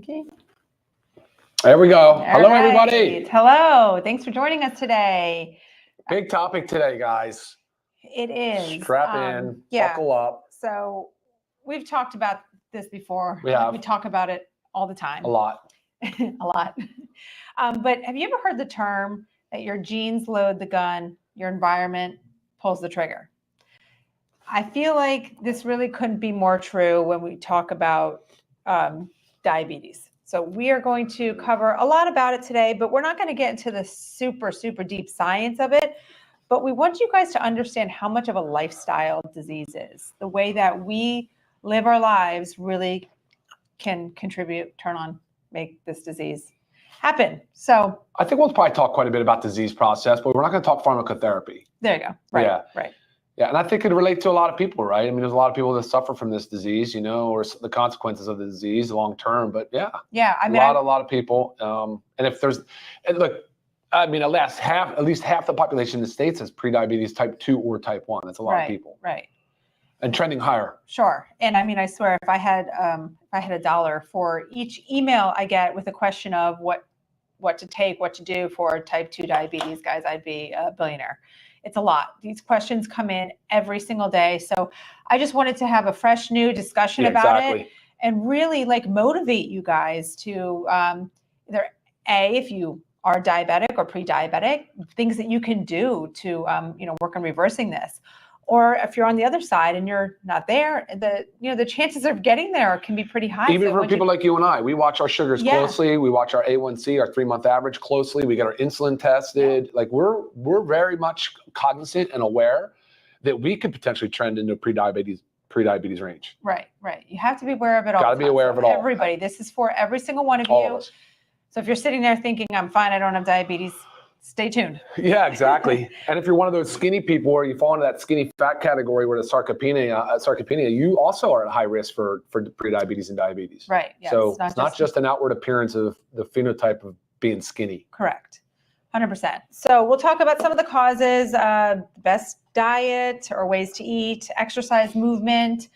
Okay. There we go. All Hello, right. everybody. Hello. Thanks for joining us today. Big topic today, guys. It is. Strap in, yeah. buckle up. So we've talked about this before. We have. We talk about it all the time. A lot. A lot. But have you ever heard the term that your genes load the gun, your environment pulls the trigger? I feel like this really couldn't be more true when we talk about diabetes. So we are going to cover a lot about it today, but we're not going to get into the super, super deep science of it. But we want you guys to understand how much of a lifestyle disease is. The way that we live our lives really can contribute, make this disease happen. So I think we'll probably talk quite a bit about disease process, but we're not going to talk pharmacotherapy. There you go. Right. Yeah. Right. Yeah, and I think it relate to a lot of people, right? I mean, there's a lot of people that suffer from this disease, or the consequences of the disease long term. But yeah, I mean, a lot of people. And if there's, and look, I mean, at least half the population in the States has prediabetes type 2 or type 1. That's a lot of people. Right. And trending higher. Sure. And I mean, I swear, if I had $1 for each email I get with a question of what to take, what to do for type 2 diabetes, guys, I'd be a billionaire. It's a lot. These questions come in every single day. So I just wanted to have a fresh new discussion about it and really motivate you guys to either if you are diabetic or pre-diabetic, things that you can do to work on reversing this. Or if you're on the other side and you're not there, the chances of getting there can be pretty high. Even for people like you and I, we watch our sugars closely. We watch our A1C, our 3-month average closely. We get our insulin tested. Yeah. We're very much cognizant and aware that we could potentially trend into prediabetes range. Right. You have to be aware of it all. Got to be aware of it all. Everybody, this is for every single one of all you. Of us. So if you're sitting there thinking, I'm fine, I don't have diabetes, stay tuned. Yeah, exactly. And if you're one of those skinny people or you fall into that skinny fat category where the sarcopenia, you also are at high risk for prediabetes and diabetes. Right. Yes. So it's not just an outward appearance of the phenotype of being skinny. Correct. 100%. So we'll talk about some of the causes, best diet or ways to eat, exercise, movement.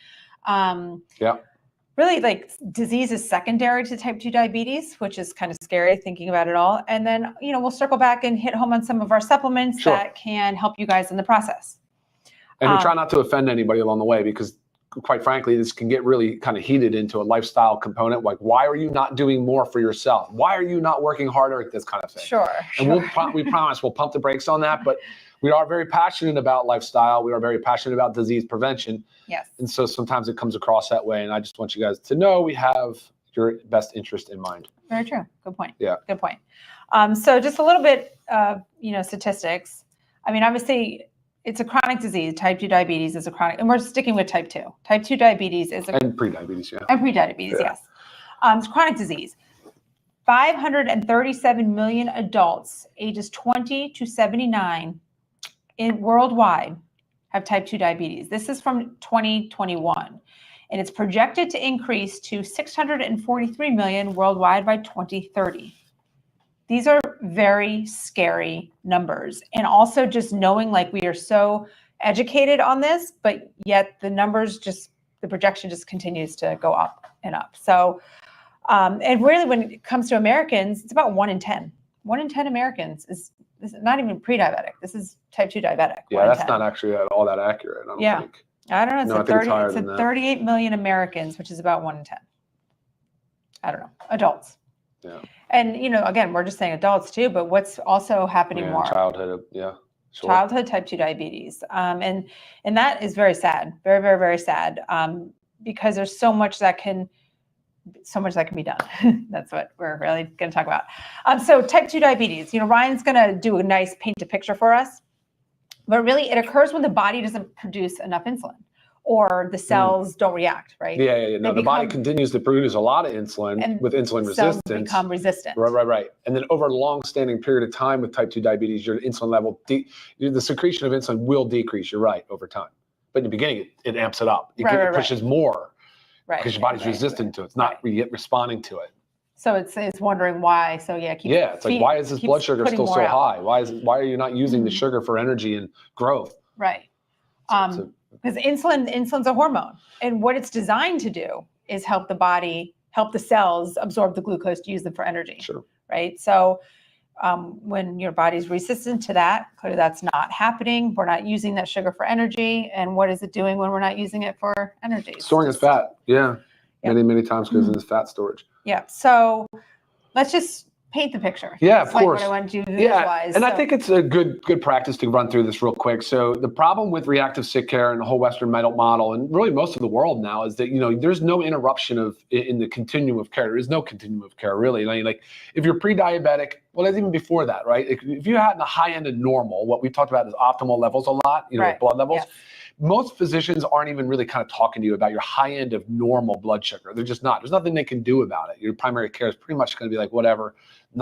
Really, disease is secondary to type 2 diabetes, which is kind of scary thinking about it all. And then, we'll circle back and hit home on some of our supplements that can help you guys in the process. And we try not to offend anybody along the way because, quite frankly, this can get really kind of heated into a lifestyle component. Like, why are you not doing more for yourself? Why are you not working harder at this kind of thing? Sure. And we promise we'll pump the brakes on that. But we are very passionate about lifestyle. We are very passionate about disease prevention. Yes. And so sometimes it comes across that way. And I just want you guys to know we have your best interest in mind. Very true. Good point. Yeah. Good point. So just a little bit of, statistics. I mean, obviously, it's a chronic disease. Type 2 diabetes is a chronic, and we're sticking with type 2. Type 2 diabetes is and prediabetes, yeah. And prediabetes, yes. It's a chronic disease. 537 million adults ages 20 to 79 worldwide have type 2 diabetes. This is from 2021, and it's projected to increase to 643 million worldwide by 2030. These are very scary numbers. And also just knowing we are so educated on this, but yet the projection just continues to go up and up. So, and really when it comes to Americans, it's about 1 in 10. 1 in 10 Americans is not even pre-diabetic. This is type 2 diabetic. Yeah, that's not actually all that accurate, I don't think. I don't know. It's 38 million Americans, which is about 1 in 10. I don't know. Adults. Yeah. And, again, we're just saying adults too, but what's also happening more? Childhood, yeah. Sure. Childhood type 2 diabetes. And that is very sad. Very, very, very sad. Because there's so much that can be done. That's what we're really going to talk about. So type 2 diabetes, Ryan's going to do a nice paint a picture for us, but really it occurs when the body doesn't produce enough insulin or the cells don't react, right? Yeah. No, the body continues to produce a lot of insulin with insulin resistance. Cells become resistant. Right. And then over a long-standing period of time with type 2 diabetes, your insulin level, the secretion of insulin will decrease, you're right, over time. But in the beginning, it amps it up. It pushes more. Right. Because your body's resistant to it. It's not yet responding to it. So it's wondering why. So it's why is this blood sugar still so high? Why are you not using the sugar for energy and growth? Right. Because insulin's a hormone, and what it's designed to do is help the body help the cells absorb the glucose to use them for energy. Sure. Right. So when your body's resistant to that, clearly that's not happening. We're not using that sugar for energy. And what is it doing when we're not using it for energy? Storing as fat. Yeah. Yep. Many times goes into fat storage. Yeah. So let's just paint the picture. Yeah, it's of course. What I want you to visualize. And I think it's a good practice to run through this real quick. So the problem with reactive sick care and the whole Western model, and really most of the world now, is that there's no interruption in the continuum of care. There is no continuum of care really. Like if you're pre-diabetic, well, that's even before that, right? If you had the high end of normal, what we talked about is optimal levels a lot, right. blood levels. Yes. Most physicians aren't even really kind of talking to you about your high end of normal blood sugar. They're just not. There's nothing they can do about it. Your primary care is pretty much going to be like whatever. It's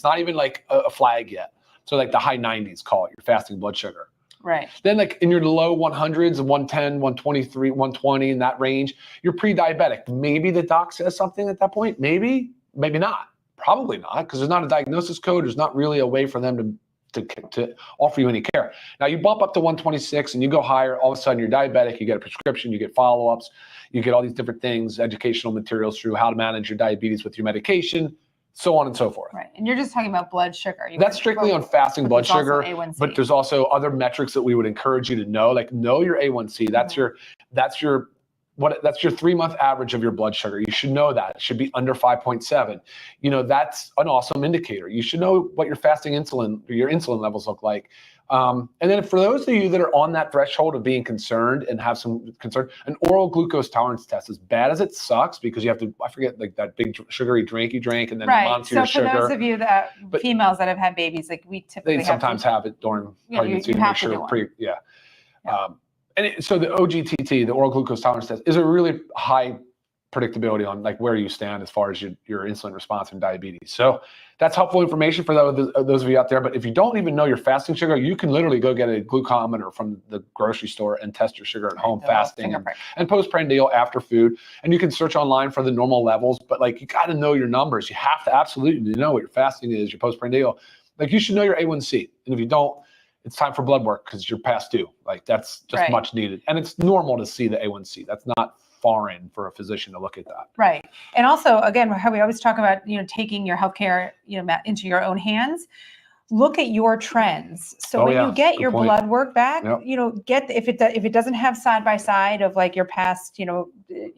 not even like a flag yet. So like the high 90s, call it your fasting blood sugar. Right. Then like in your low 100s, 110, 123, 120 in that range, you're pre-diabetic. Maybe the doc says something at that point. Maybe not. Probably not, because there's not a diagnosis code. There's not really a way for them to offer you any care. Now you bump up to 126 and you go higher, all of a sudden you're diabetic, you get a prescription, you get follow-ups, you get all these different things, educational materials through how to manage your diabetes with your medication, so on and so forth. Right, and you're just talking about blood sugar. That's strictly on fasting blood sugar, A1C. But there's also other metrics that we would encourage you to know, like know your A1C. That's your 3-month average of your blood sugar. You should know that. It should be under 5.7. That's an awesome indicator. You should know what your fasting insulin or your insulin levels look like. And then for those of you that are on that threshold of being concerned and have some concern, an oral glucose tolerance test, as bad as it sucks, because you have to, I forget, like that big sugary drink you drank and then monitor your sugar. So for those of you females that have had babies, like we typically they sometimes have it during pregnancy to make sure. So the OGTT, the oral glucose tolerance test, is a really high predictability on like where you stand as far as your insulin response and diabetes. So that's helpful information for those of you out there. But if you don't even know your fasting sugar, you can literally go get a glucometer from the grocery store and test your sugar at home fasting and postprandial after food. And you can search online for the normal levels, but like you got to know your numbers. You have to absolutely know what your fasting is, your postprandial. Like you should know your A1C. And if you don't, it's time for blood work because you're past due. Like that's just much needed. And it's normal to see the A1C. That's not foreign for a physician to look at that. Right. And also, again, how we always talk about, taking your healthcare, into your own hands. Look at your trends. So when you get your blood work back, if it doesn't have side by side of like your past, your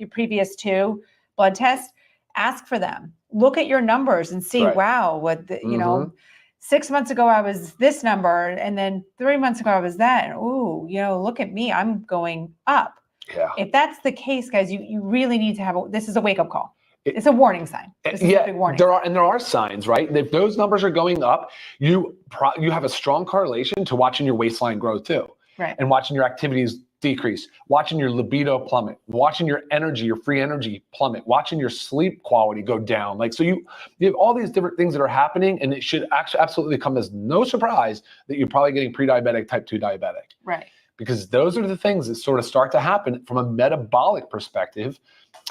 previous 2 blood tests, ask for them. Look at your numbers and see, wow, what the, 6 months ago I was this number, and then 3 months ago I was that. And, ooh, look at me, I'm going up. Yeah. If that's the case, guys, you really need to have this is a wake up call. It's a warning sign. This is a big warning. There are signs, right? If those numbers are going up, you have a strong correlation to watching your waistline grow too. Right. And watching your activities decrease, watching your libido plummet, watching your energy, your free energy plummet, watching your sleep quality go down. Like, so you have all these different things that are happening, and it should actually absolutely come as no surprise that you're probably getting pre-diabetic, type 2 diabetic. Right. Because those are the things that sort of start to happen from a metabolic perspective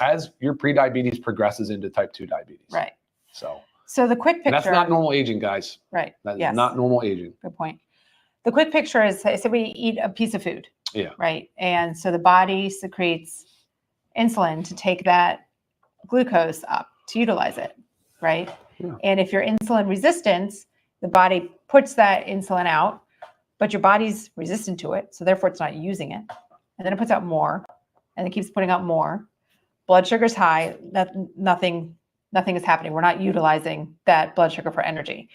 as your prediabetes progresses into type 2 diabetes. Right. So the quick picture. And that's not normal aging, guys. Right. That is not normal aging. Good point. The quick picture is, so we eat a piece of food. Yeah. Right. And so the body secretes insulin to take that glucose up, to utilize it. Right. Yeah. And if you're insulin resistant, the body puts that insulin out, but your body's resistant to it. So therefore it's not using it. And then it puts out more, and it keeps putting out more. Blood sugar's high. Nothing is happening. We're not utilizing that blood sugar for energy.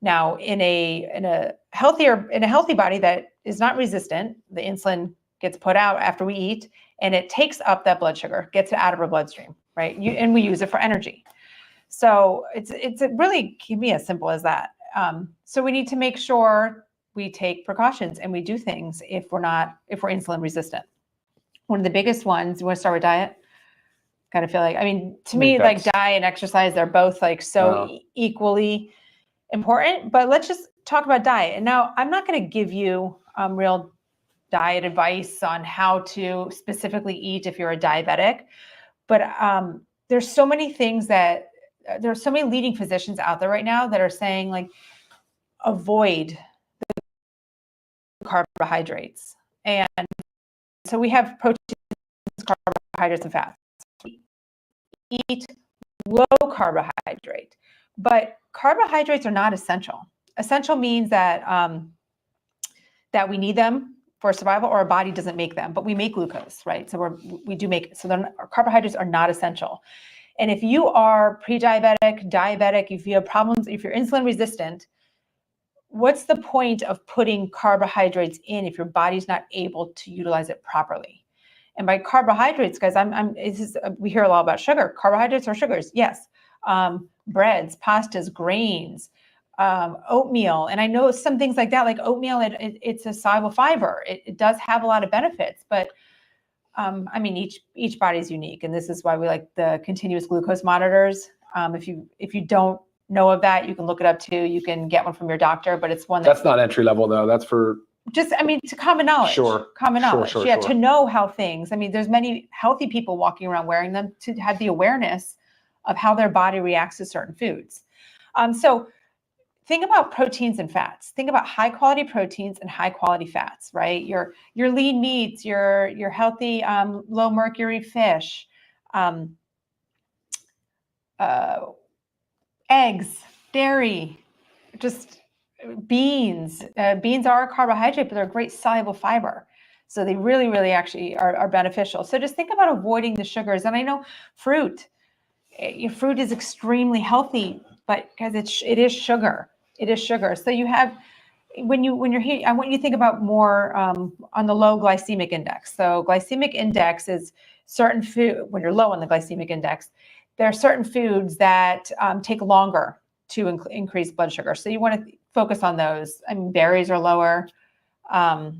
Now, in a healthy body that is not resistant, the insulin gets put out after we eat, and it takes up that blood sugar, gets it out of our bloodstream, right? And we use it for energy. So it really can be as simple as that. So we need to make sure we take precautions and we do things if we're insulin resistant. One of the biggest ones, you want to start with diet? Kind of feel like, to me, like diet and exercise, they're both like so equally important, but let's just talk about diet. And now I'm not going to give you real diet advice on how to specifically eat if you're a diabetic, but there's so many things that there's so many leading physicians out there right now that are saying like, avoid the carbohydrates. And so we have proteins, carbohydrates, and fats. Eat low carbohydrate. But carbohydrates are not essential. Essential means that that we need them for survival, or our body doesn't make them, but we make glucose, right? So we do make, so carbohydrates are not essential. And if you are pre-diabetic, diabetic, if you have problems, if you're insulin resistant, what's the point of putting carbohydrates in if your body's not able to utilize it properly? And by carbohydrates, guys, we hear a lot about sugar. Carbohydrates are sugars, yes. Breads, pastas, grains, oatmeal. And I know some things like that, like oatmeal, it's a soluble fiber. It does have a lot of benefits, but I mean, each body's unique. And this is why we like the continuous glucose monitors. If you don't know of that, you can look it up too. You can get one from your doctor, but it's one that's not entry level though. That's for just, I mean, to common knowledge. Sure. Common knowledge. Sure. To know how things, I mean, there's many healthy people walking around wearing them to have the awareness of how their body reacts to certain foods. So think about proteins and fats. Think about high quality proteins and high quality fats, right? Your lean meats, your healthy low mercury fish, eggs, dairy, just beans. Beans are a carbohydrate, but they're a great soluble fiber. So they really, really actually are beneficial. So just think about avoiding the sugars. And I know fruit is extremely healthy, but because it is sugar. It is sugar. So you have, when you're here, I want you to think about more on the low glycemic index. So glycemic index is certain food, when you're low on the glycemic index, there are certain foods that take longer to increase blood sugar. So you want to focus on those. I mean, berries are lower. I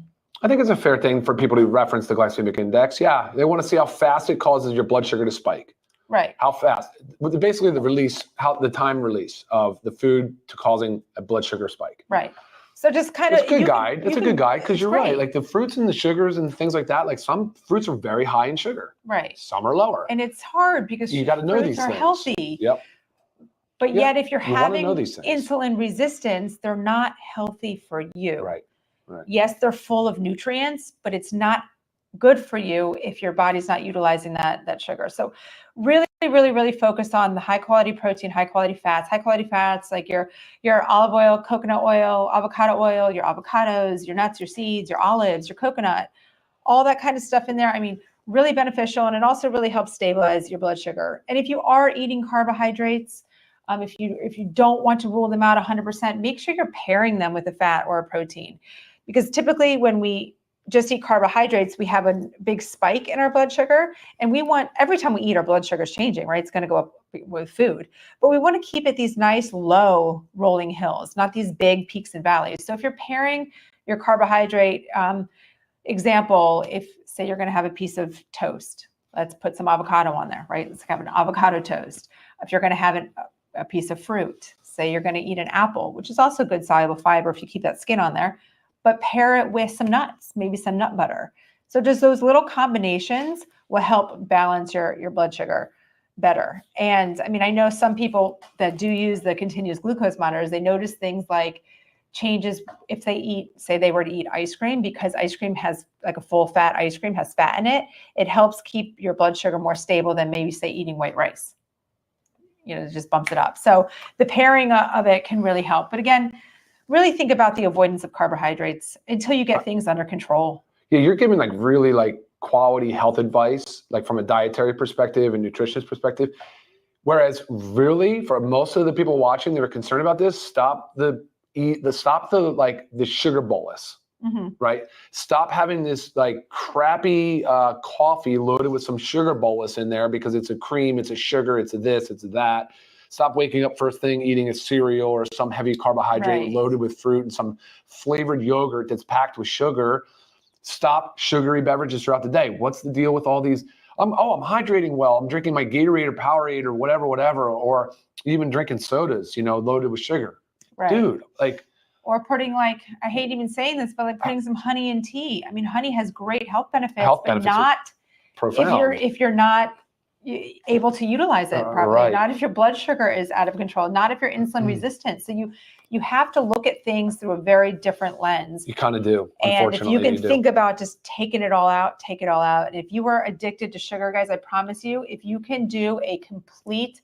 think it's a fair thing for people to reference the glycemic index. Yeah, they want to see how fast it causes your blood sugar to spike. Right. How fast? Basically, the time release of the food to causing a blood sugar spike. Right. So just kind of. It's a good guide. It's a good guide because you're right. Great. Like the fruits and the sugars and things like that. Like some fruits are very high in sugar. Right. Some are lower. And it's hard because you got to know fruits these are things. Healthy. Yep. But yet, if you're you having know these things. insulin resistance, they're not healthy for you. Right. Yes, they're full of nutrients, but it's not good for you if your body's not utilizing that sugar. So really, really, really focus on the high quality protein, high quality fats, like your olive oil, coconut oil, avocado oil, your avocados, your nuts, your seeds, your olives, your coconut, all that kind of stuff in there. I mean, really beneficial. And it also really helps stabilize your blood sugar. And if you are eating carbohydrates, if you don't want to rule them out 100%, make sure you're pairing them with a fat or a protein. Because typically when we just eat carbohydrates, we have a big spike in our blood sugar. And every time we eat, our blood sugar is changing, right? It's going to go up with food. But we want to keep it these nice, low rolling hills, not these big peaks and valleys. So if you're pairing your carbohydrate, example, if say you're going to have a piece of toast, let's put some avocado on there, right? Let's have an avocado toast. If you're going to have a piece of fruit, say you're going to eat an apple, which is also good soluble fiber if you keep that skin on there, but pair it with some nuts, maybe some nut butter. So just those little combinations will help balance your blood sugar better. And I mean, I know some people that do use the continuous glucose monitors, they notice things like changes if they were to eat ice cream, because ice cream has like a full fat ice cream has fat in it. It helps keep your blood sugar more stable than maybe say eating white rice. It just bumps it up. So the pairing of it can really help. But again, really think about the avoidance of carbohydrates until you get things under control. Yeah, you're giving like really like quality health advice, like from a dietary perspective and nutritionist perspective. Whereas really for most of the people watching that are concerned about this, stop the sugar bolus. Mm-hmm. Right? Stop having this like crappy coffee loaded with some sugar bolus in there because it's a cream, it's a sugar, it's a this, it's a that. Stop waking up first thing eating a cereal or some heavy carbohydrate loaded with fruit and some flavored yogurt that's packed with sugar. Stop sugary beverages throughout the day. What's the deal with all these? I'm hydrating well. I'm drinking my Gatorade or Powerade or whatever, or even drinking sodas, loaded with sugar. Right. Dude, like. Or putting I hate even saying this, but like putting some honey in tea. I mean, honey has great health benefits, but not profound if you're not able to utilize it properly, right. Not if your blood sugar is out of control, not if you're insulin resistant. So you have to look at things through a very different lens. You kind of do. And if you can think about just taking it all out, take it all out. And if you are addicted to sugar, guys, I promise you, if you can do a complete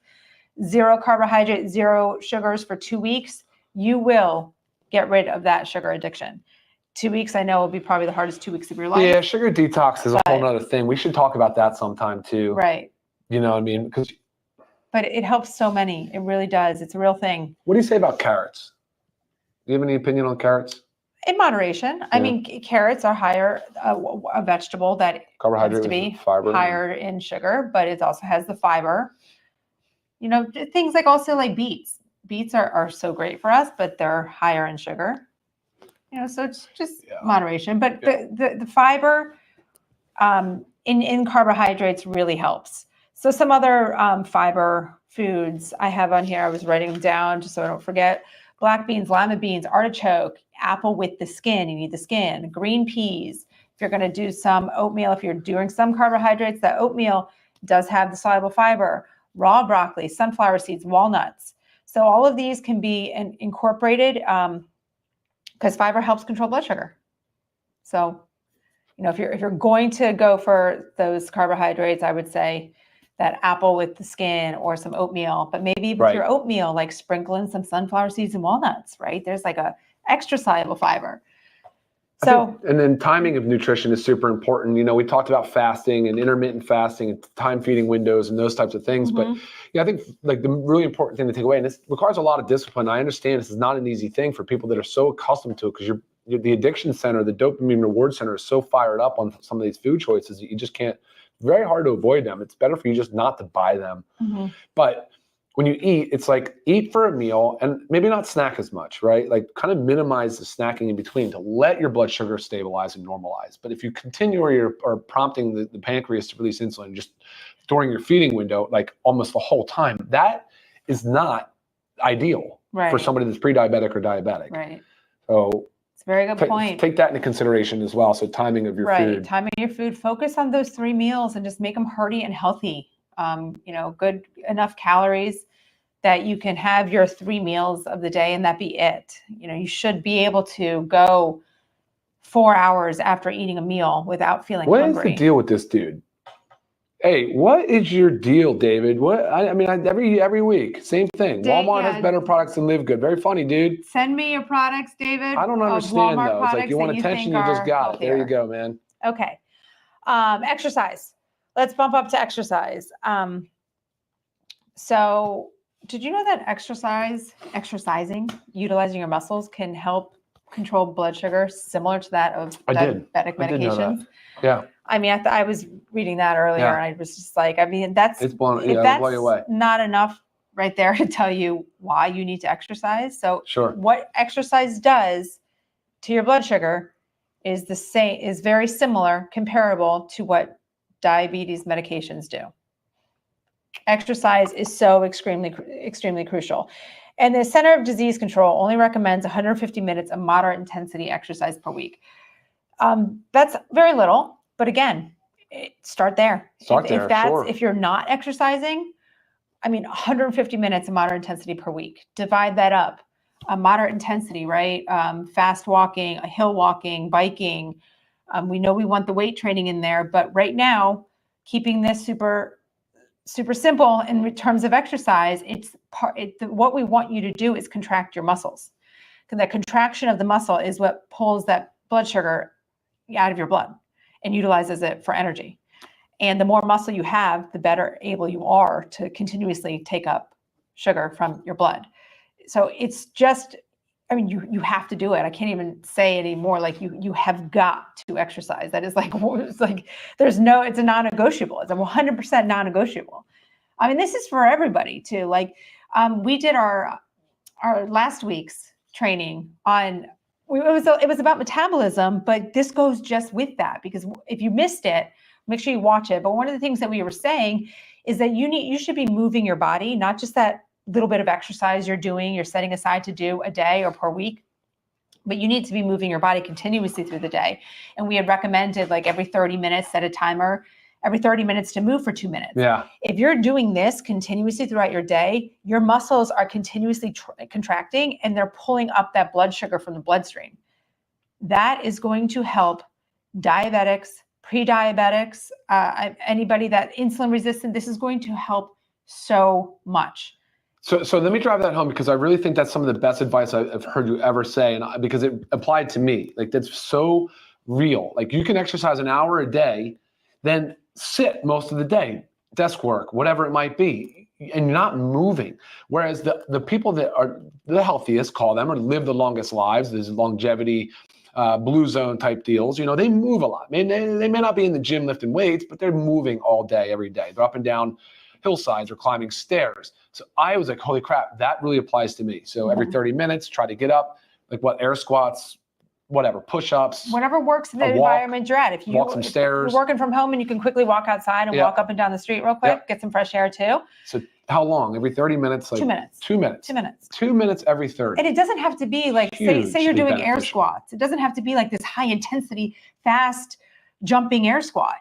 0 carbohydrate, 0 sugars for 2 weeks, you will get rid of that sugar addiction. 2 weeks, I know, will be probably the hardest 2 weeks of your life. Yeah, sugar detox is a whole nother thing. We should talk about that sometime too. Right. You know what I mean? But it helps so many. It really does. It's a real thing. What do you say about carrots? Do you have any opinion on carrots? In moderation. Yeah. I mean, carrots are higher, a vegetable that carbohydrate tends to be fiber. higher in sugar, but it also has the fiber. You know, things like also like beets. Beets are so great for us, but they're higher in sugar. You know, so it's just moderation. But the fiber in carbohydrates really helps. So some other fiber foods I have on here, I was writing them down just so I don't forget. Black beans, lima beans, artichoke, apple with the skin. You need the skin. Green peas. If you're going to do some oatmeal, if you're doing some carbohydrates, that oatmeal does have the soluble fiber. Raw broccoli, sunflower seeds, walnuts. So all of these can be incorporated because fiber helps control blood sugar. So, you know, if you're going to go for those carbohydrates, I would say that apple with the skin or some oatmeal, but maybe with your oatmeal, like sprinkle in some sunflower seeds and walnuts, right? There's like a extra soluble fiber. So, and then timing of nutrition is super important. You know, we talked about fasting and intermittent fasting and time feeding windows and those types of things. But yeah, I think like the really important thing to take away, and this requires a lot of discipline. I understand this is not an easy thing for people that are so accustomed to it because you're the addiction center, the dopamine reward center is so fired up on some of these food choices that you just can't. Very hard to avoid them. It's better for you just not to buy them. But when you eat, it's like eat for a meal and maybe not snack as much, right? Like kind of minimize the snacking in between to let your blood sugar stabilize and normalize. But if you continue or prompting the pancreas to release insulin just during your feeding window, like almost the whole time, that is not ideal for somebody that's pre-diabetic or diabetic. Right. So very good point. Take that into consideration as well. So timing of your food. Timing your food. Focus on those 3 meals and just make them hearty and healthy. You know, good enough calories that you can have your 3 meals of the day and that be it. You know, you should be able to go 4 hours after eating a meal without feeling hungry. What is the deal with this dude? Hey, what is your deal, David? What I mean, every week, same thing. Walmart has better products than Live Good. Very funny, dude. Send me your products, David. I don't understand though. It's like you want attention, you just got it. There you go, man. Okay. Exercise. Let's bump up to exercise. So did you know that exercising, utilizing your muscles can help control blood sugar similar to that of diabetic medications? Yeah. I mean, I was reading that earlier and I was just like, I mean, that's blow you away. Not enough right there to tell you why you need to exercise. So what exercise does to your blood sugar is very similar, comparable to what diabetes medications do. Exercise is so extremely crucial. And the Center of Disease Control only recommends 150 minutes of moderate intensity exercise per week. That's very little. But again, start there. If you're not exercising, I mean, 150 minutes of moderate intensity per week. Divide that up. Moderate intensity, right? Fast walking, hill walking, biking. We know we want the weight training in there, but right now, keeping this super simple in terms of exercise, what we want you to do is contract your muscles. Because that contraction of the muscle is what pulls that blood sugar out of your blood and utilizes it for energy. And the more muscle you have, the better able you are to continuously take up sugar from your blood. So it's just, I mean, you have to do it. I can't even say anymore. Like you have got to exercise. That is like, it's a non-negotiable. It's a 100% non-negotiable. I mean, this is for everybody too. Like we did our last week's training on, it was about metabolism, but this goes just with that, because if you missed it, make sure you watch it. But one of the things that we were saying is that you should be moving your body, not just that little bit of exercise you're setting aside to do a day or per week, but you need to be moving your body continuously through the day. And we had recommended like every 30 minutes, set a timer, every 30 minutes to move for 2 minutes. Yeah. If you're doing this continuously throughout your day, your muscles are continuously contracting and they're pulling up that blood sugar from the bloodstream. That is going to help diabetics, pre-diabetics, anybody that insulin resistant. This is going to help so much. So let me drive that home, because I really think that's some of the best advice I've heard you ever say, and because it applied to me. Like, that's so real. Like, you can exercise an hour a day, then sit most of the day, desk work, whatever it might be, and you're not moving. Whereas the people that are the healthiest, call them, or live the longest lives, there's longevity, blue zone type deals, they move a lot. They may not be in the gym lifting weights, but they're moving all day, every day. They're up and down hillsides or climbing stairs. So I was like, holy crap, that really applies to me. So every 30 minutes, try to get up, like air squats, whatever, push-ups. Whatever works in the environment you're at. If walk some stairs. You're working from home and you can quickly walk outside and walk up and down the street real quick, get some fresh air too. So how long? Every 30 minutes? Like 2 minutes. 2 minutes. 2 minutes. 2 minutes every 30. And it doesn't have to be like, say you're doing air squats. It doesn't have to be like this high intensity, fast jumping air squat.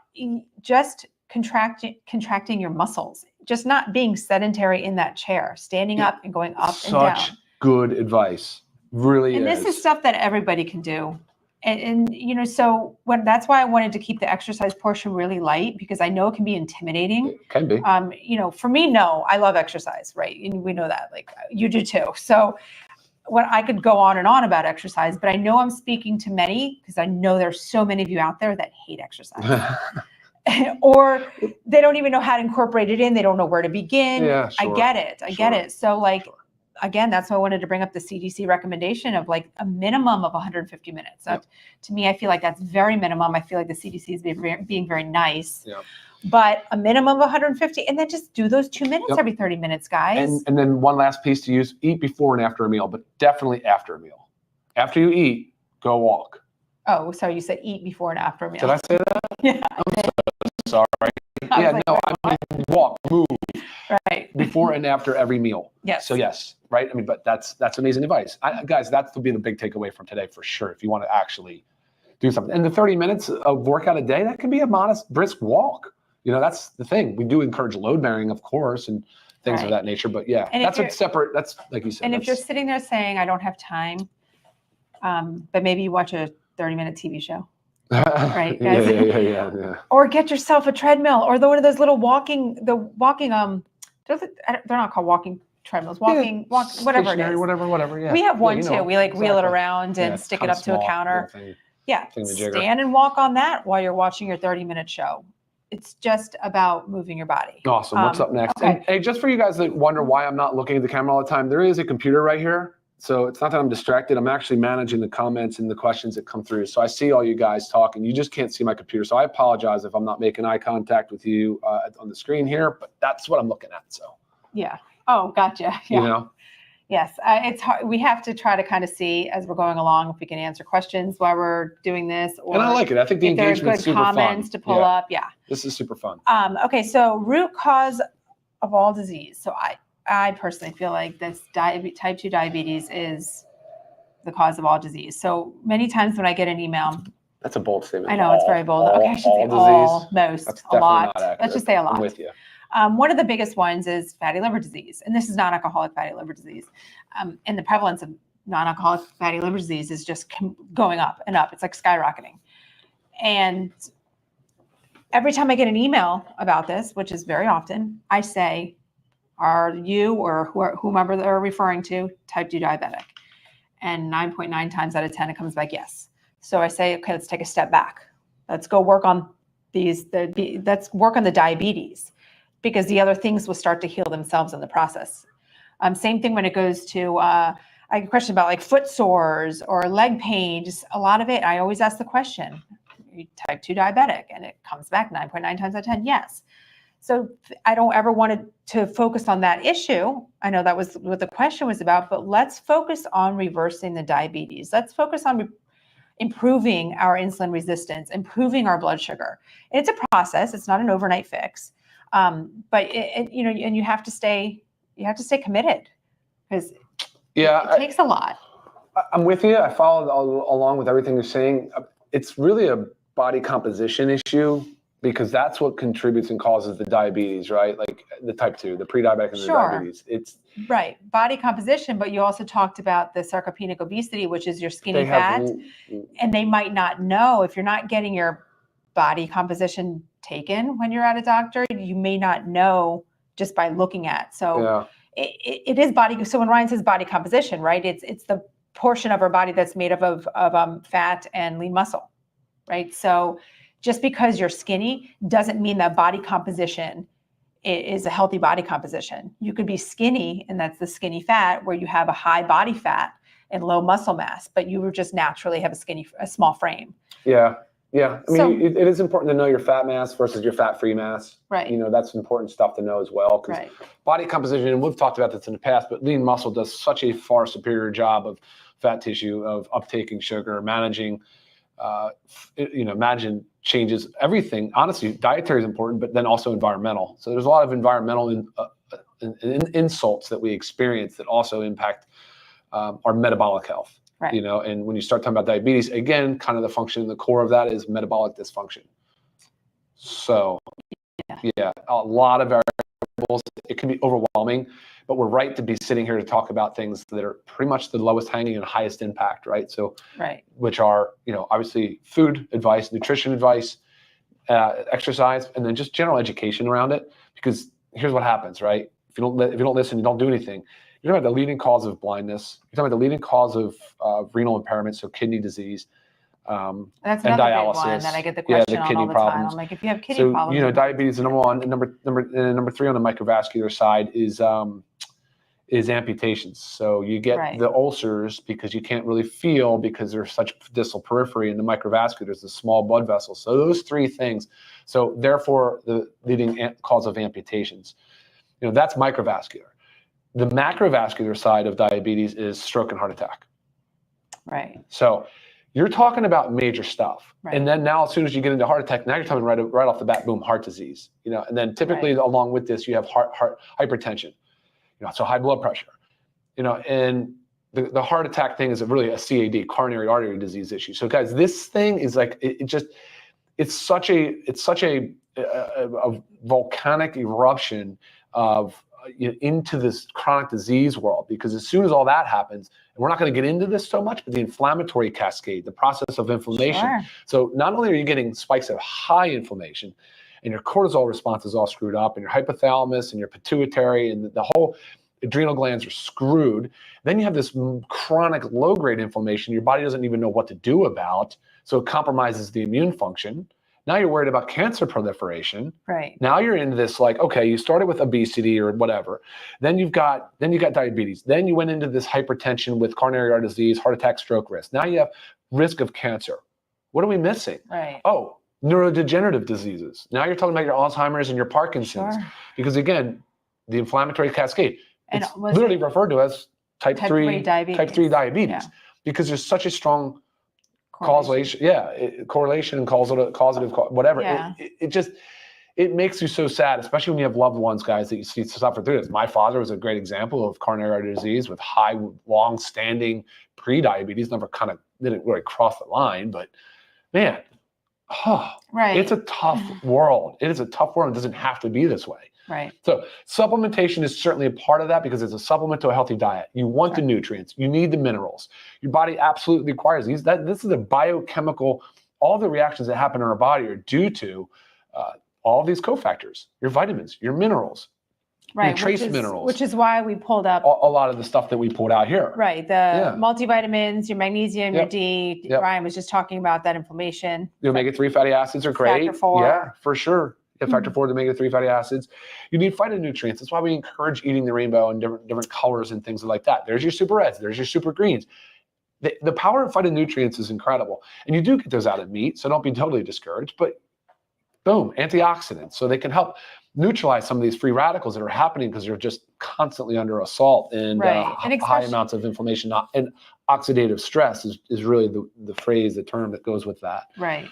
Just contracting your muscles, just not being sedentary in that chair, standing up and going up and down. Such good advice. Really and is. This is stuff that everybody can do. And so that's why I wanted to keep the exercise portion really light, because I know it can be intimidating. It can be. For me, no, I love exercise, right? And we know that, like you do too. So when I could go on and on about exercise, but I know I'm speaking to many, because I know there's so many of you out there that hate exercise. Or they don't even know how to incorporate it in. They don't know where to begin. Yeah, sure. I get it. So again, that's why I wanted to bring up the CDC recommendation of like a minimum of 150 minutes. Yep. To me, I feel like that's very minimum. I feel like the CDC is being very nice. Yep. But a minimum of 150, and then just do those 2 minutes every 30 minutes, guys. And then one last piece to use: eat before and after a meal, but definitely after a meal. After you eat, go walk. Oh, sorry, you said eat before and after a meal. Did I say that? Yeah. I'm so sorry. I mean walk, move. Right. Before and after every meal. Yes. So yes, right? I mean, but that's amazing advice. Guys, that's will be the big takeaway from today for sure, if you want to actually do something. And the 30 minutes of workout a day, that can be a modest, brisk walk. That's the thing. We do encourage load bearing, of course, and things of that nature. But yeah, that's a separate, that's like you said. And if you're sitting there saying, I don't have time, but maybe you watch a 30-minute TV show. Right, guys? Yeah. Or get yourself a treadmill, or one of those little walking, they're not called walking treadmills, whatever it is. Whatever, yeah. We have one too. We wheel it around and stick it up to a counter. Stand and walk on that while you're watching your 30-minute show. It's just about moving your body. Awesome. What's up next? Okay. And hey, just for you guys that wonder why I'm not looking at the camera all the time, there is a computer right here. So it's not that I'm distracted. I'm actually managing the comments and the questions that come through. So I see all you guys talking. You just can't see my computer. So I apologize if I'm not making eye contact with you on the screen here, but that's what I'm looking at. So yeah. Oh, gotcha. Yeah. Yes. It's hard. We have to try to kind of see as we're going along if we can answer questions while we're doing this. Or and I like it. I think the engagement is super fun. Comments to pull up. Yeah. This is super fun. Okay. So root cause of all disease. So I personally feel like this type 2 diabetes is the cause of all disease. So many times when I get an email. That's a bold statement. I know, it's very bold. Okay, I should say almost, a lot. Let's just say a lot. I'm with you. One of the biggest ones is fatty liver disease, and this is non-alcoholic fatty liver disease. And the prevalence of non-alcoholic fatty liver disease is just going up and up. It's like skyrocketing. And every time I get an email about this, which is very often, I say, are you or whomever they're referring to type 2 diabetic? And 9.9 times out of 10, it comes back yes. So I say, okay, let's take a step back. Let's go work on let's work on the diabetes, because the other things will start to heal themselves in the process. Same thing when it goes to, I get a question about like foot sores or leg pain, just a lot of it. I always ask the question, are you type 2 diabetic? And it comes back 9.9 times out of 10, yes. So I don't ever want to focus on that issue. I know that was what the question was about, but let's focus on reversing the diabetes. Let's focus on improving our insulin resistance, improving our blood sugar. It's a process. It's not an overnight fix. But and you have to stay committed, because it takes a lot. I'm with you. I follow along with everything you're saying. It's really a body composition issue, because that's what contributes and causes the diabetes, right? Like the type 2, the pre-diabetic and the diabetes. It's right. Body composition, but you also talked about the sarcopenic obesity, which is your skinny fat. And they might not know, if you're not getting your body composition taken when you're at a doctor, you may not know just by looking at. So it is body. So when Ryan says body composition, right, it's the portion of our body that's made up of fat and lean muscle, right? So just because you're skinny doesn't mean that body composition is a healthy body composition. You could be skinny, and that's the skinny fat, where you have a high body fat and low muscle mass, but you just naturally have a small frame. Yeah. Yeah. I mean, it is important to know your fat mass versus your fat-free mass. Right. You know, that's important stuff to know as well. Because body composition, and we've talked about this in the past, but lean muscle does such a far superior job of fat tissue, of uptaking sugar, managing, imagine changes, everything. Honestly, dietary is important, but then also environmental. So there's a lot of environmental insults that we experience that also impact our metabolic health. Right. You know, and when you start talking about diabetes, again, kind of the function, the core of that is metabolic dysfunction. So, yeah, a lot of variables. It can be overwhelming, but we're right to be sitting here to talk about things that are pretty much the lowest hanging and highest impact, right? So, which are, obviously food advice, nutrition advice, exercise, and then just general education around it. Because here's what happens, right? If you don't listen, you don't do anything. You're talking about the leading cause of blindness. You're talking about the leading cause of renal impairment, so kidney disease, that's and another dialysis. big one that I get the question on all the time. I'm like, if you have kidney problems, diabetes is number one, and number three on the microvascular side is amputations. So you get the ulcers because you can't really feel because there's such distal periphery, and the microvascular is the small blood vessels. So those three things. So therefore, the leading cause of amputations. That's microvascular. The macrovascular side of diabetes is stroke and heart attack. Right. So you're talking about major stuff. Right. And then now as soon as you get into heart attack, now you're talking right off the bat, boom, heart disease. And then typically along with this, you have heart hypertension, so high blood pressure. And the heart attack thing is really a CAD, coronary artery disease issue. So guys, this thing is like, it's such a volcanic eruption of into this chronic disease world, because as soon as all that happens, and we're not going to get into this so much, but the inflammatory cascade, the process of inflammation. Sure. So not only are you getting spikes of high inflammation, and your cortisol response is all screwed up, and your hypothalamus and your pituitary and the whole adrenal glands are screwed. Then you have this chronic low-grade inflammation your body doesn't even know what to do about, so it compromises the immune function. Now you're worried about cancer proliferation. Right. Now you're into this, like, okay, you started with obesity or whatever. Then you got diabetes. Then you went into this hypertension with coronary artery disease, heart attack, stroke risk. Now you have risk of cancer. What are we missing? Right. Oh, neurodegenerative diseases. Now you're talking about your Alzheimer's and your Parkinson's. Sure. Because again, the inflammatory cascade, and it's literally referred to as type 3 diabetes. Yeah. Because there's such a strong correlation and causative, whatever. Yeah. It makes you so sad, especially when you have loved ones, guys, that you see suffer through this. My father was a great example of coronary artery disease with high, long-standing pre-diabetes. Didn't really cross the line, but man, it's a tough world. It is a tough world. It doesn't have to be this way. Right. So supplementation is certainly a part of that, because it's a supplement to a healthy diet. You want the nutrients. You need the minerals. Your body absolutely requires these. This is a biochemical. All the reactions that happen in our body are due to all of these cofactors, your vitamins, your minerals, your trace minerals. Which is why we pulled up a lot of the stuff that we pulled out here. Right. The multivitamins, your magnesium, your D. Yep. Ryan was just talking about that inflammation. The omega-3 fatty acids are great. Factor 4. Yeah, for sure. Factor 4, the omega-3 fatty acids. You need phytonutrients. That's why we encourage eating the rainbow and different colors and things like that. There's your super reds. There's your super greens. The power of phytonutrients is incredible. And you do get those out of meat, so don't be totally discouraged. But boom, antioxidants. So they can help neutralize some of these free radicals that are happening because they're just constantly under assault and high amounts of inflammation. And oxidative stress is really the term that goes with that. Right.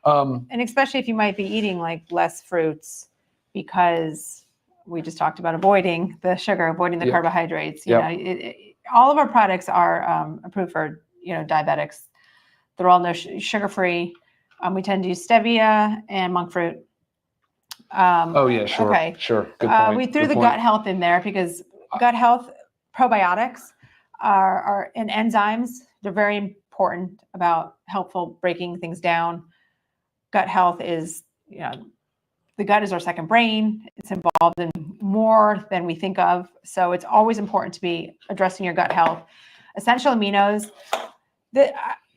And especially if you might be eating like less fruits, because we just talked about avoiding the sugar, avoiding the carbohydrates. You know, all of our products are approved for diabetics. They're all sugar-free. We tend to use stevia and monk fruit. Sure. Okay. Sure. Good point. We threw the gut health in there because gut health probiotics are and enzymes. They're very important about helpful breaking things down. Gut health is, the gut is our second brain. It's involved in more than we think of. So it's always important to be addressing your gut health. Essential aminos,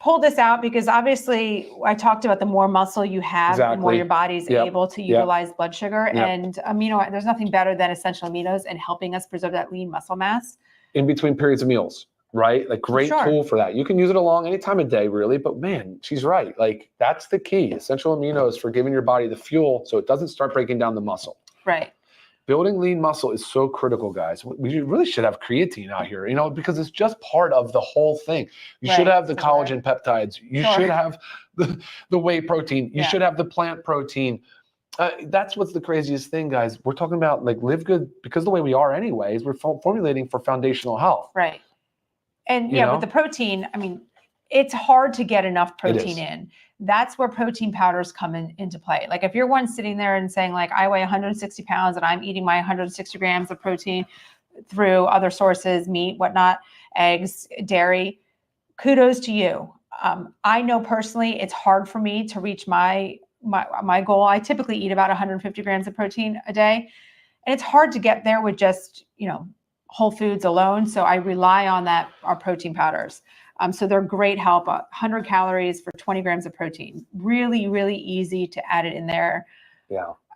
pull this out because obviously I talked about the more muscle you have, the more your body's able to utilize blood sugar. And there's nothing better than essential aminos and helping us preserve that lean muscle mass. In between periods of meals, right? Like great tool for that. You can use it along any time of day, really. But man, she's right. Like that's the key. Essential aminos for giving your body the fuel so it doesn't start breaking down the muscle. Right. Building lean muscle is so critical, guys. We really should have creatine out here, because it's just part of the whole thing. You should have the collagen peptides. You should have the whey protein. You should have the plant protein. That's what's the craziest thing, guys. We're talking about like live good because the way we are anyways, we're formulating for foundational health. Right. And with the protein, I mean, it's hard to get enough protein in. That's where protein powders come into play. Like if you're one sitting there and saying like, I weigh 160 pounds and I'm eating my 160 grams of protein through other sources, meat, whatnot, eggs, dairy, kudos to you. I know personally, it's hard for me to reach my goal. I typically eat about 150 grams of protein a day. And it's hard to get there with just, whole foods alone. So I rely on our protein powders. So they're great help. 100 calories for 20 grams of protein. Really, really easy to add it in there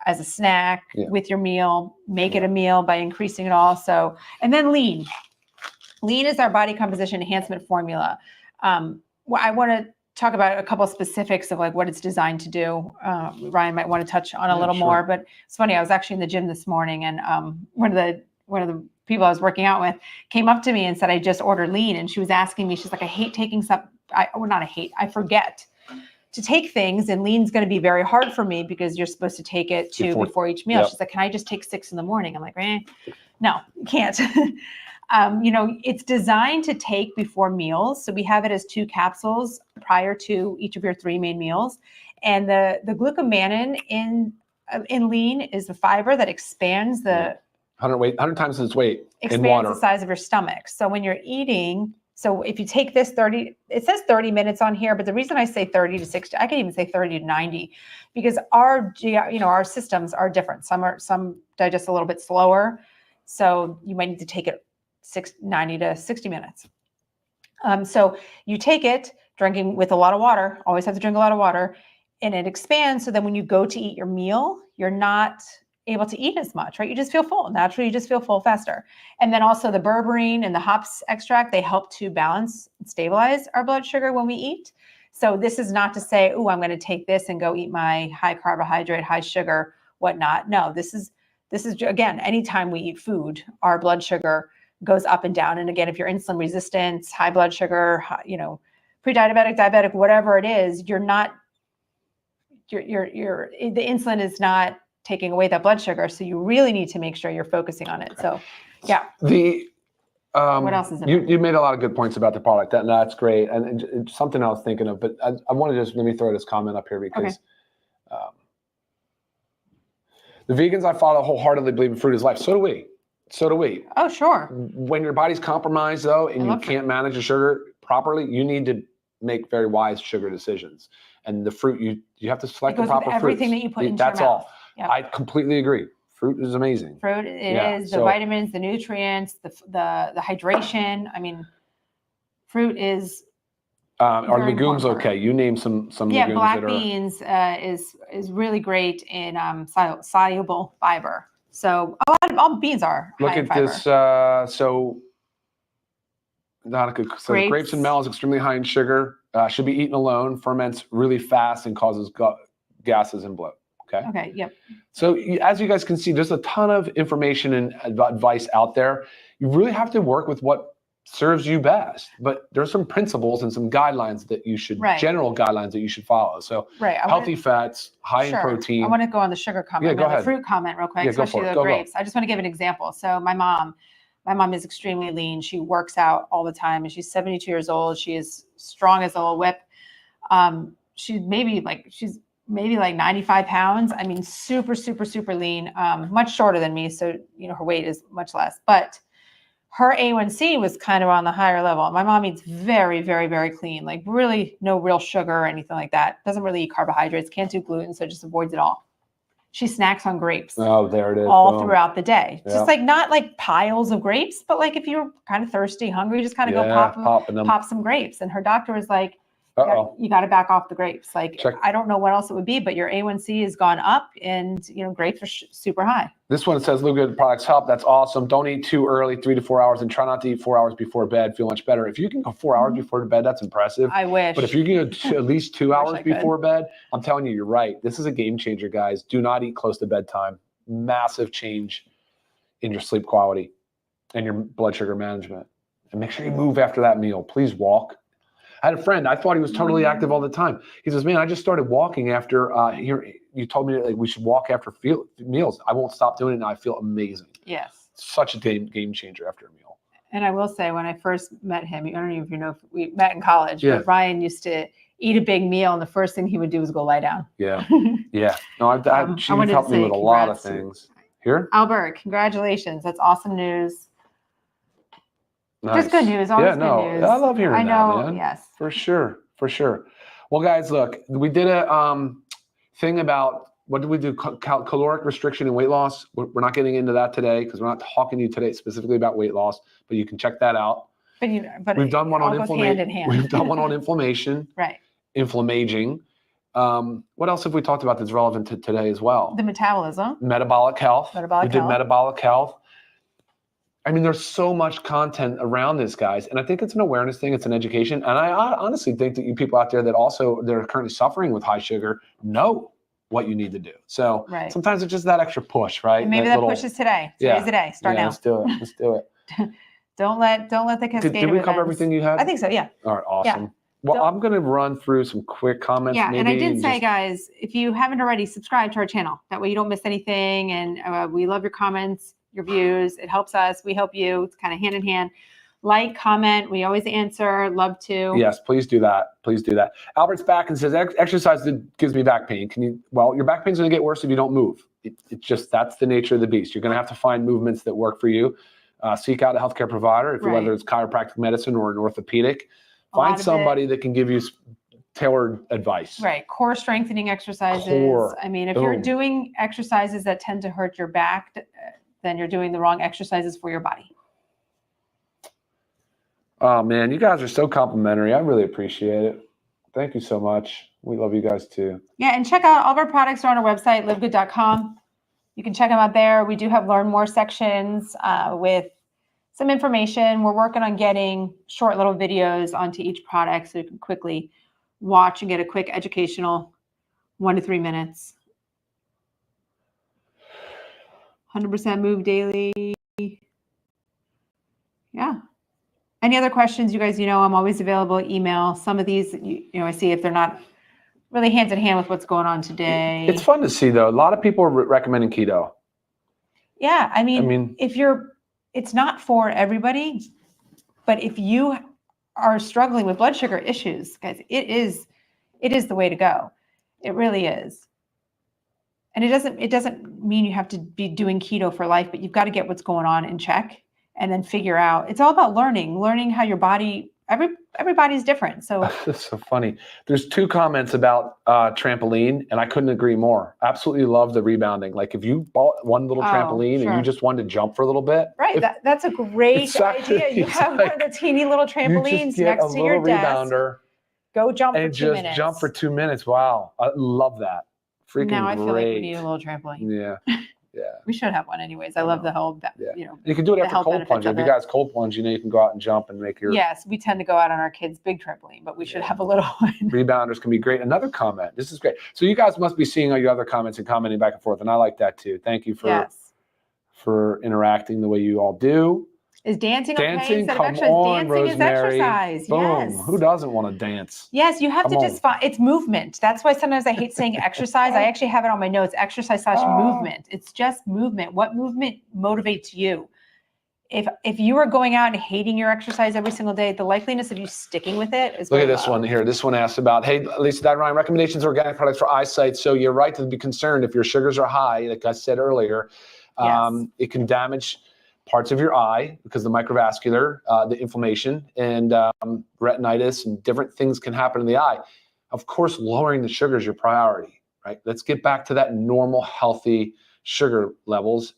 as a snack with your meal. Make it a meal by increasing it also. And then lean. Lean is our body composition enhancement formula. I want to talk about a couple of specifics of like what it's designed to do. Ryan might want to touch on a little more, but it's funny. I was actually in the gym this morning and one of the people I was working out with came up to me and said, I just ordered lean. And she was asking me, she's like, I hate taking I forget to take things. And lean's going to be very hard for me because you're supposed to take it before each meal. She's like, can I just take 6 in the morning? I'm like, no, you can't. It's designed to take before meals. So we have it as 2 capsules prior to each of your 3 main meals. And the glucomannan in lean is the fiber that expands 100 times its weight in water. Expands the size of your stomach. So when you're eating, so if you take this it says 30 minutes on here, but the reason I say 30 to 60, I can even say 30 to 90 because our systems are different. Some digest a little bit slower. So you might need to take it 90 to 60 minutes. So you take it drinking with a lot of water, always have to drink a lot of water, and it expands. So then when you go to eat your meal, you're not able to eat as much, right? You just feel full. Naturally, you just feel full faster. And then also the berberine and the hops extract, they help to balance and stabilize our blood sugar when we eat. So this is not to say, oh, I'm going to take this and go eat my high carbohydrate, high sugar, whatnot. No, this is again, anytime we eat food, our blood sugar goes up and down. And again, if you're insulin resistant, high blood sugar, pre-diabetic, diabetic, whatever it is, the insulin is not taking away that blood sugar. So you really need to make sure you're focusing on it. So yeah. What else is in it? You made a lot of good points about the product. That's great. And something I was thinking of, but I want to let me throw this comment up here because the vegans I follow wholeheartedly believe in fruit is life. So do we. Oh, sure. When your body's compromised though, and you can't manage the sugar properly, you need to make very wise sugar decisions. And the fruit, you have to select the proper fruits. Everything that you put into your mouth. That's all. Yep. I completely agree. Fruit is amazing. Fruit is the vitamins, the nutrients, the hydration. I mean, fruit is. Are legumes okay? You name some legumes. Yeah, black beans is really great in soluble fiber. So all beans are. Look high in fiber. This. So not a good. So grapes and melons extremely high in sugar. Should be eaten alone. Ferments really fast and causes gases and bloat. Okay. Yep. So as you guys can see, there's a ton of information and advice out there. You really have to work with what serves you best, but there's some principles and some guidelines that you should, general guidelines that you should follow. So healthy fats, high in protein. I want to go on the sugar comment, go ahead. The fruit comment real quick, especially the grapes. I just want to give an example. So my mom is extremely lean. She works out all the time and she's 72 years old. She is strong as a little whip. She's maybe like 95 pounds. I mean, super, super, super lean, much shorter than me. So, her weight is much less, but her A1C was kind of on the higher level. My mom eats very, very, very clean, like really no real sugar or anything like that. Doesn't really eat carbohydrates, can't do gluten. So just avoids it all. she snacks on grapes. Oh, there it is. All Boom. throughout the day. Yeah. Just like not like piles of grapes, but like if you're kind of thirsty, hungry, just kind of go pop some grapes. And her doctor was like, you got to back off the grapes. Like, I don't know what else it would be, but your A1C has gone up and, grapes are super high. This one says, Live Good products help. That's awesome. Don't eat too early, 3 to 4 hours, and try not to eat 4 hours before bed. Feel much better. If you can go 4 hours before bed, that's impressive. I wish. But if you can go at least 2 hours before bed, I'm telling you, you're right. This is a game changer, guys. Do not eat close to bedtime. Massive change in your sleep quality and your blood sugar management. And make sure you move after that meal. Please walk. I had a friend, I thought he was totally active all the time. He says, man, I just started walking after you told me that, like, we should walk after meals. I won't stop doing it, and I feel amazing. Yes. Such a game changer after a meal. And I will say, when I first met him, I don't know if you know, if we met in college, but Ryan used to eat a big meal, and the first thing he would do was go lie down. Yeah. Yeah. No, she's helped me with a lot of things. Here? Albert, congratulations. That's awesome news. Nice. Just good news. Always good news. I love hearing that, man. Yes. For sure. Well, guys, look, we did a thing about, what did we do? Caloric restriction and weight loss. We're not getting into that today because we're not talking to you today specifically about weight loss, but you can check that out. But we've done one on inflammation. We've done one on inflammation. Right. Inflammaging. What else have we talked about that's relevant to today as well? The metabolism. Metabolic health. We did metabolic health. I mean, there's so much content around this, guys. And I think it's an awareness thing. It's an education. And I honestly think that you people out there that they're currently suffering with high sugar know what you need to do. So sometimes it's just that extra push, right? And maybe that push is today. Today's the day. Start now. Let's do it. Don't let the cascade Did we cover everything you had? I think so, yeah. All right, awesome. Yeah. Well, I'm going to run through some quick comments. Yeah, and I did say, guys, if you haven't already, subscribe to our channel. That way you don't miss anything. And we love your comments, your views. It helps us. We help you. It's kind of hand in hand. Like, comment. We always answer. Love to. Yes, please do that. Please do that. Albert's back and says, exercise gives me back pain. Well, your back pain's going to get worse if you don't move. It's just, that's the nature of the beast. You're going to have to find movements that work for you. Seek out a healthcare provider, whether it's chiropractic medicine or an orthopedic. Find somebody that can give you tailored advice. Right. Core strengthening exercises. I mean, if you're doing exercises that tend to hurt your back, then you're doing the wrong exercises for your body. Oh, man, you guys are so complimentary. I really appreciate it. Thank you so much. We love you guys too. Yeah, and check out all of our products are on our website, livegood.com. You can check them out there. We do have learn more sections with some information. We're working on getting short little videos onto each product so you can quickly watch and get a quick educational 1 to 3 minutes. 100% move daily. Yeah. Any other questions, you guys, I'm always available. Email. Some of these, I see if they're not really hand in hand with what's going on today. It's fun to see, though. A lot of people are recommending keto. Yeah. I mean, it's not for everybody, but if you are struggling with blood sugar issues, guys, it is the way to go. It really is. And it doesn't mean you have to be doing keto for life, but you've got to get what's going on in check and then figure out. It's all about learning how your body, everybody's different. So that's so funny. There's 2 comments about trampoline, and I couldn't agree more. Absolutely love the rebounding. Like if you bought one little trampoline and you just wanted to jump for a little bit. Right. That's a great idea. You have one of the teeny little trampolines next to your desk. Rebounder, go jump for 2 minutes. Just jump for 2 minutes. Wow. I love that. Freaking now I great. feel like we need a little trampoline. Yeah. Yeah. We should have one anyways. I love the whole, You can do it after cold plunge. If you guys cold plunge, you can go out and jump and make your. Yes, we tend to go out on our kids' big trampoline, but we should have a little one. Rebounders can be great. Another comment. This is great. So you guys must be seeing all your other comments and commenting back and forth, and I like that too. Thank you for interacting the way you all do. Is dancing okay? Dancing, come on, dancing Rosemary. Is exercise. Boom. Yes. Who doesn't want to dance? Yes, you have to just find, it's movement. That's why sometimes I hate saying exercise. I actually have it on my notes, exercise/movement. It's just movement. What movement motivates you? If you are going out and hating your exercise every single day, the likeliness of you sticking with it is Look at this one here. This one asks about, hey, Lisa Dye Ryan, recommendations of organic products for eyesight. So you're right to be concerned if your sugars are high, like I said earlier. It can damage parts of your eye because the microvascular, the inflammation and retinitis and different things can happen in the eye. Of course, lowering the sugar is your priority, right? Let's get back to that normal, healthy sugar levels.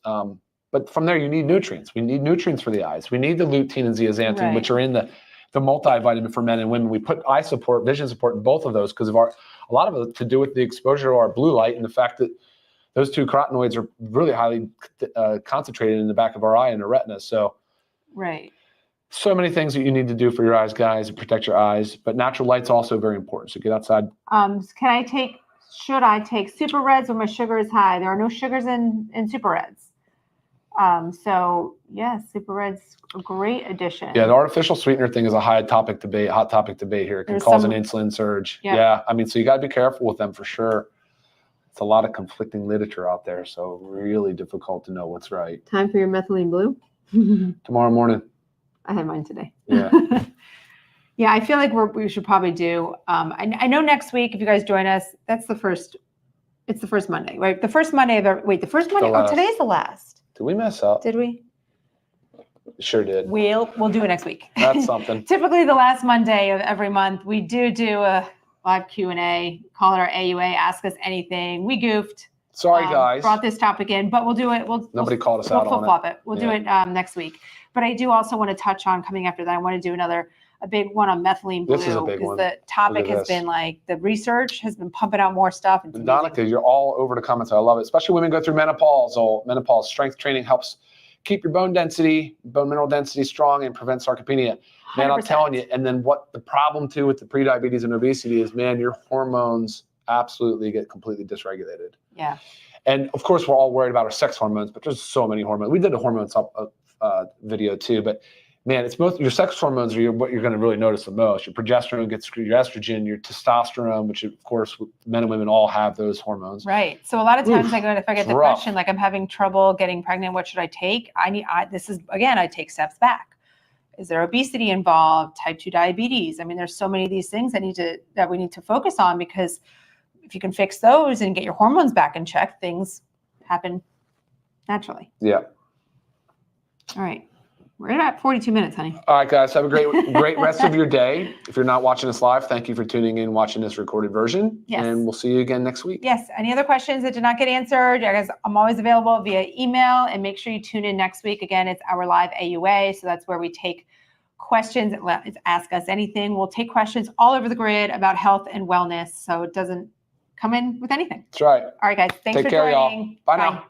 But from there, you need nutrients. We need nutrients for the eyes. We need the lutein and zeaxanthin, which are in the multivitamin for men and women. We put eye support, vision support in both of those because of a lot of it to do with the exposure to our blue light and the fact that those two carotenoids are really highly concentrated in the back of our eye and the retina. So, so many things that you need to do for your eyes, guys, to protect your eyes. But natural light's also very important. So get outside. Should I take Super Reds when my sugar is high? There are no sugars in Super Reds. So yes, Super Red's a great addition. Yeah, the artificial sweetener thing is a hot topic debate here. It can cause an insulin surge. Yeah. I mean, so you got to be careful with them for sure. It's a lot of conflicting literature out there, so really difficult to know what's right. Time for your methylene blue? Tomorrow morning. I had mine today. Yeah. Yeah, I feel like we should probably do, I know next week, if you guys join us, it's the first Monday, right? The first Monday of the first Monday? Oh, today's the last. Did we mess up? Did we? Sure did. We'll do it next week. That's something. Typically the last Monday of every month, we do a live Q&A, call it our AUA, ask us anything. We goofed. Sorry, guys. Brought this topic in, but we'll do it. Nobody called us out on it. We'll flip-flop it. We'll do it next week. But I do also want to touch on, coming after that, I want to do a big one on methylene blue. This is a big one. Because the topic has been the research has been pumping out more stuff. And Donica, you're all over the comments. I love it. Especially women go through menopause. Menopause strength training helps keep your bone mineral density strong and prevent sarcopenia. Man, 100%. I'm telling you. And then what the problem too with the prediabetes and obesity is, man, your hormones absolutely get completely dysregulated. Yeah. And of course, we're all worried about our sex hormones, but there's so many hormones. We did a hormones video too, but man, it's both your sex hormones are what you're going to really notice the most. Your progesterone gets screwed, your estrogen, your testosterone, which of course men and women all have those hormones. Right. So a lot of times if I get the question, I'm having trouble getting pregnant, what should I take? I take steps back. Is there obesity involved? Type 2 diabetes? I mean, there's so many of these things that we need to focus on, because if you can fix those and get your hormones back in check, things happen naturally. Yeah. All right. We're at 42 minutes, honey. All right, guys. Have a great rest of your day. If you're not watching us live, thank you for tuning in, watching this recorded version. Yes. And we'll see you again next week. Yes. Any other questions that did not get answered? Guys, I'm always available via email, and make sure you tune in next week. Again, it's our live AUA. So that's where we take questions. It's Ask Us Anything. We'll take questions all over the grid about health and wellness. So it doesn't come in with anything. That's right. All right, guys. Thanks for joining. Take care, y'all. Bye now.